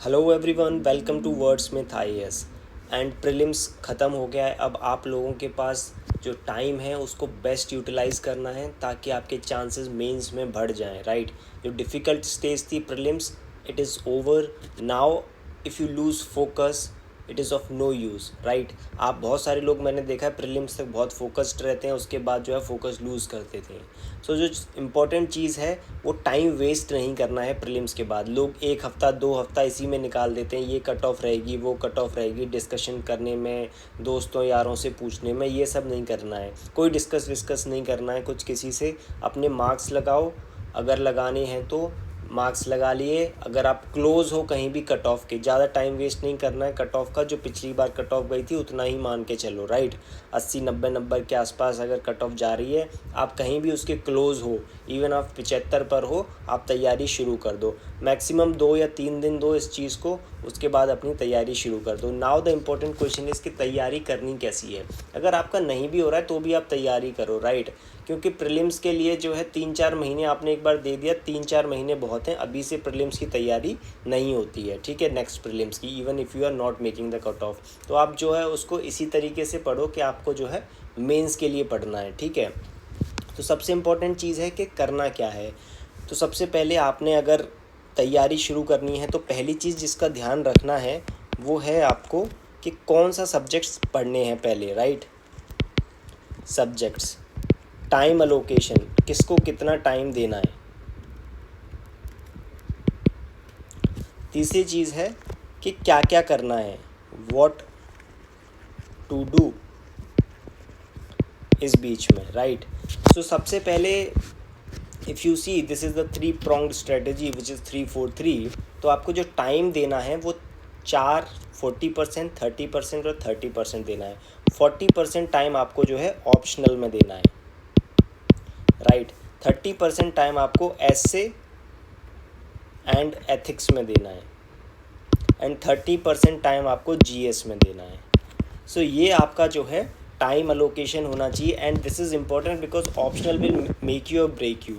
Hello everyone, welcome to Wordsmith IAS. And prelims ख़त्म हो गया है। अब आप लोगों के पास जो टाइम है उसको बेस्ट यूटिलाइज़ करना है ताकि आपके चांसेस मेंस में बढ़ जाएं, राइट। जो डिफ़िकल्ट स्टेज थी prelims, it is over now. If you lose focus it is of no use, right. आप बहुत सारे लोग मैंने देखा है प्रीलिम्स तक बहुत फोकस्ड रहते हैं, उसके बाद जो है फोकस लूज़ कर देते हैं। सो जो इम्पोर्टेंट चीज़ है वो टाइम वेस्ट नहीं करना है। प्रीलिम्स के बाद लोग 1 हफ़्ता 2 हफ़्ता इसी में निकाल देते हैं, ये कट ऑफ रहेगी वो कट ऑफ रहेगी, डिस्कशन करने में, दोस्तों यारों से पूछने में। ये सब नहीं करना है, कोई डिस्कस नहीं करना है कुछ किसी से। अपने मार्क्स लगाओ, अगर लगाने हैं तो मार्क्स लगा लिए। अगर आप क्लोज़ हो कहीं भी कट ऑफ के, ज़्यादा टाइम वेस्ट नहीं करना है। कट ऑफ का जो पिछली बार कट ऑफ गई थी उतना ही मान के चलो, राइट। 80-90 नंबर के आसपास अगर कट ऑफ जा रही है, आप कहीं भी उसके क्लोज़ हो, इवन आप 75 पर हो, आप तैयारी शुरू कर दो। मैक्सिमम 2 या 3 दिन दो इस चीज़ को, उसके बाद अपनी तैयारी शुरू कर दो। Now the important question is कि तैयारी करनी कैसी है। अगर आपका नहीं भी हो रहा है तो भी आप तैयारी करो, राइट। क्योंकि प्रीलिम्स के लिए जो है 3-4 महीने आपने एक बार दे दिया, 3-4 महीने बहुत हैं। अभी से प्रीलिम्स की तैयारी नहीं होती है, ठीक है, नेक्स्ट प्रीलिम्स की, even if you are not making the cut off. तो आप जो है उसको इसी तरीके से पढ़ो कि आपको जो है मेंस के लिए पढ़ना है, ठीक है। तो सबसे इम्पोर्टेंट चीज़ है कि करना क्या है। तो सबसे पहले आपने अगर तैयारी शुरू करनी है तो पहली चीज़ जिसका ध्यान रखना है वो है आपको कि कौन सा सब्जेक्ट्स पढ़ने हैं पहले, राइट। सब्जेक्ट्स, टाइम अलोकेशन, किसको कितना टाइम देना है। तीसरी चीज़ है कि क्या क्या करना है, व्हाट टू डू इस बीच में, राइट। सो सबसे पहले if you see this is the 3 pronged strategy which is 3-4-3। तो आपको जो टाइम देना है वो 40%, 30% और 30% देना है। 40% टाइम आपको जो है ऑप्शनल में देना है, राइट। 30% टाइम आपको एसे एंड एथिक्स में देना है, एंड 30% टाइम आपको जीएस में देना है। सो ये आपका जो है टाइम अलोकेशन होना चाहिए। And this is important because optional will make you और break you.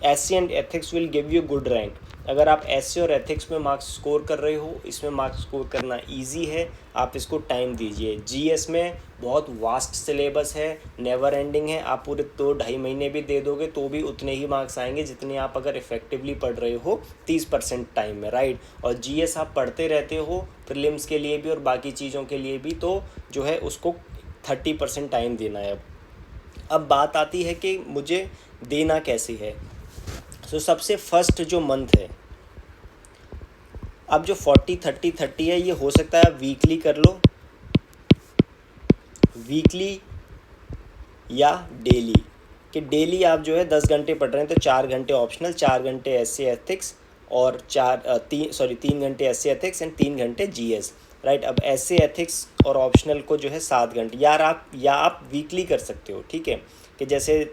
Essay and ethics will give you good rank. अगर आप एस और एथिक्स में मार्क्स स्कोर कर रहे हो, इसमें मार्क्स स्कोर करना इजी है, आप इसको टाइम दीजिए। जीएस में बहुत वास्ट सिलेबस है, नेवर एंडिंग है। आप पूरे 2-2.5 महीने भी दे दोगे तो भी उतने ही मार्क्स आएंगे जितने आप अगर इफेक्टिवली पढ़ रहे हो 30% टाइम में, राइट। और जीएस आप पढ़ते रहते हो प्रीलिम्स के लिए भी और बाकी चीज़ों के लिए भी, तो जो है उसको 30% टाइम देना है। अब बात आती है कि मुझे देना कैसे है। सो सबसे फर्स्ट जो मंथ है, अब जो 40-30-30 है, ये हो सकता है आप वीकली कर लो, वीकली या डेली। कि डेली आप जो है 10 घंटे पढ़ रहे हैं तो 4 घंटे ऑप्शनल, 4 घंटे एस एथिक्स और 3 घंटे एस एथिक्स एंड 3 घंटे जीएस, राइट। अब एस एथिक्स और ऑप्शनल को जो है 7 घंटे या आप वीकली कर सकते हो, ठीक है। कि जैसे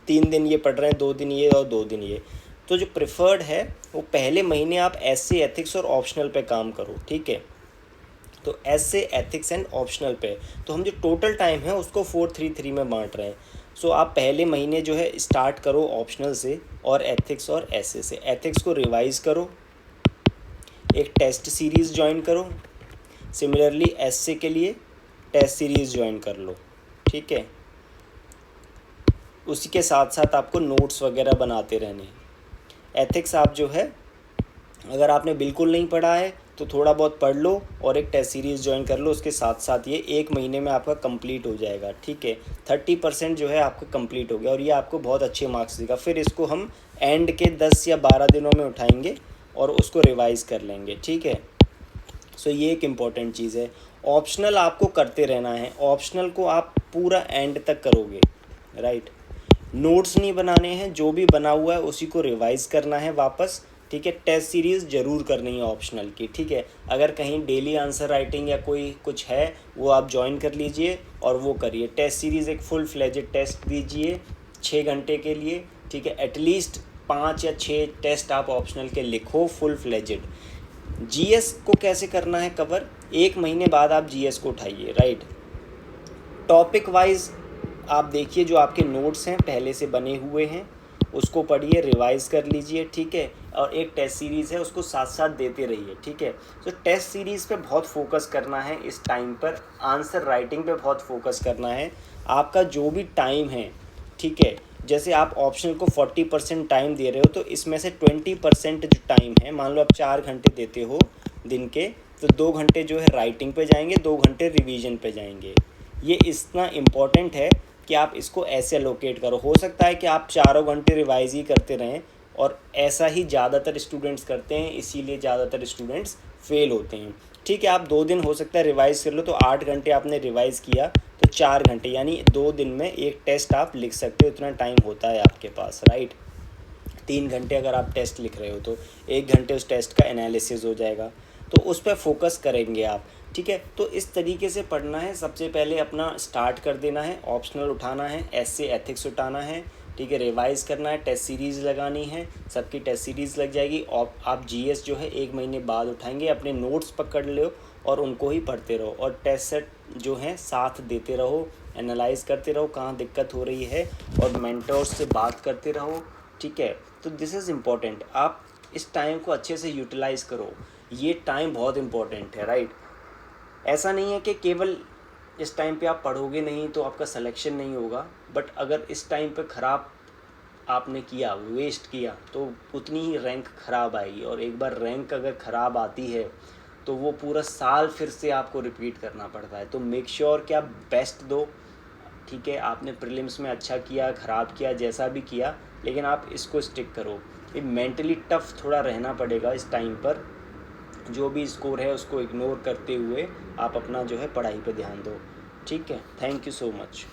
3 दिन ये पढ़ रहे हैं, 2 दिन ये और 2 दिन ये। तो जो प्रेफर्ड है वो पहले महीने आप एस एथिक्स और ऑप्शनल पे काम करो, ठीक है। तो एस एथिक्स एंड ऑप्शनल पे तो हम जो टोटल टाइम है उसको 4-3-3 में बांट रहे हैं। सो आप पहले महीने जो है स्टार्ट करो ऑप्शनल से और एथिक्स और एस से। एथिक्स को रिवाइज़ करो, एक टेस्ट सीरीज़ ज्वाइन करो। सिमिलरली एस के लिए टेस्ट सीरीज़ ज्वाइन कर लो, ठीक है। उसी के साथ साथ आपको नोट्स वगैरह बनाते रहने। एथिक्स आप जो है अगर आपने बिल्कुल नहीं पढ़ा है तो थोड़ा बहुत पढ़ लो और एक टेस्ट सीरीज़ ज्वाइन कर लो उसके साथ साथ। ये 1 महीने में आपका कंप्लीट हो जाएगा, ठीक है। 30% जो है आपका कंप्लीट हो गया और ये आपको बहुत अच्छे मार्क्स देगा। फिर इसको हम एंड के 10 या 12 दिनों में उठाएंगे और उसको रिवाइज़ कर लेंगे, ठीक है। सो ये एक इम्पॉर्टेंट चीज़ है। ऑप्शनल आपको करते रहना है, ऑप्शनल को आप पूरा एंड तक करोगे, राइट। नोट्स नहीं बनाने हैं, जो भी बना हुआ है उसी को रिवाइज़ करना है वापस, ठीक है। टेस्ट सीरीज़ ज़रूर करनी है ऑप्शनल की, ठीक है। अगर कहीं डेली आंसर राइटिंग या कोई कुछ है वो आप ज्वाइन कर लीजिए और वो करिए। टेस्ट सीरीज़ एक फुल फ्लेजेड टेस्ट दीजिए 6 घंटे के लिए, ठीक है। एटलीस्ट 5 या 6 टेस्ट आप ऑप्शनल के लिखो फुल फ्लेजेड। जीएस को कैसे करना है कवर, 1 महीने बाद आप जीएस को उठाइए, राइट। टॉपिक वाइज आप देखिए जो आपके नोट्स हैं पहले से बने हुए हैं उसको पढ़िए, रिवाइज़ कर लीजिए, ठीक है। और एक टेस्ट सीरीज़ है, उसको साथ साथ देते रहिए, ठीक है। तो टेस्ट सीरीज़ पे बहुत फोकस करना है इस टाइम पर, आंसर राइटिंग पे बहुत फोकस करना है। आपका जो भी टाइम है, ठीक है, जैसे आप ऑप्शनल को 40% टाइम दे रहे हो, तो इसमें से 20% जो टाइम है, मान लो आप 4 घंटे देते हो दिन के, तो 2 घंटे जो है राइटिंग पे जाएंगे, 2 घंटे रिवीजन पे जाएंगे। ये इतना इम्पॉर्टेंट है कि आप इसको ऐसे अलोकेट करो। हो सकता है कि आप चारों घंटे रिवाइज ही करते रहें, और ऐसा ही ज़्यादातर स्टूडेंट्स करते हैं, इसीलिए ज़्यादातर स्टूडेंट्स फेल होते हैं। ठीक है, आप 2 दिन हो सकता है रिवाइज़ कर लो, तो 8 घंटे आपने रिवाइज़ किया, तो 4 घंटे यानी 2 दिन में एक टेस्ट आप लिख सकते हो, इतना टाइम होता है आपके पास, राइट। 3 घंटे अगर आप टेस्ट लिख रहे हो तो 1 घंटे उस टेस्ट का एनालिसिस हो जाएगा, तो उस पर फोकस करेंगे आप, ठीक है। तो इस तरीके से पढ़ना है। सबसे पहले अपना स्टार्ट कर देना है, ऑप्शनल उठाना है, ऐसे एथिक्स उठाना है, ठीक है, रिवाइज़ करना है, टेस्ट सीरीज़ लगानी है, सबकी टेस्ट सीरीज़ लग जाएगी। और आप जीएस जो है 1 महीने बाद उठाएंगे, अपने नोट्स पकड़ लो और उनको ही पढ़ते रहो, और टेस्ट सेट जो हैं साथ देते रहो, एनालाइज करते रहो कहाँ दिक्कत हो रही है, और मेंटर्स से बात करते रहो, ठीक है। तो दिस इज़ इम्पॉर्टेंट, आप इस टाइम को अच्छे से यूटिलाइज़ करो, ये टाइम बहुत इम्पॉर्टेंट है, राइट। ऐसा नहीं है कि केवल इस टाइम पे आप पढ़ोगे नहीं तो आपका सिलेक्शन नहीं होगा, बट अगर इस टाइम पे ख़राब आपने किया, वेस्ट किया, तो उतनी ही रैंक ख़राब आएगी, और एक बार रैंक अगर ख़राब आती है तो वो पूरा साल फिर से आपको रिपीट करना पड़ता है। तो मेक श्योर कि आप बेस्ट दो, ठीक है। आपने प्रीलिम्स में अच्छा किया, ख़राब किया, जैसा भी किया, लेकिन आप इसको स्टिक करो। ये मेंटली टफ थोड़ा रहना पड़ेगा इस टाइम पर, जो भी स्कोर है उसको इग्नोर करते हुए आप अपना जो है पढ़ाई पे ध्यान दो, ठीक है। Thank you so much.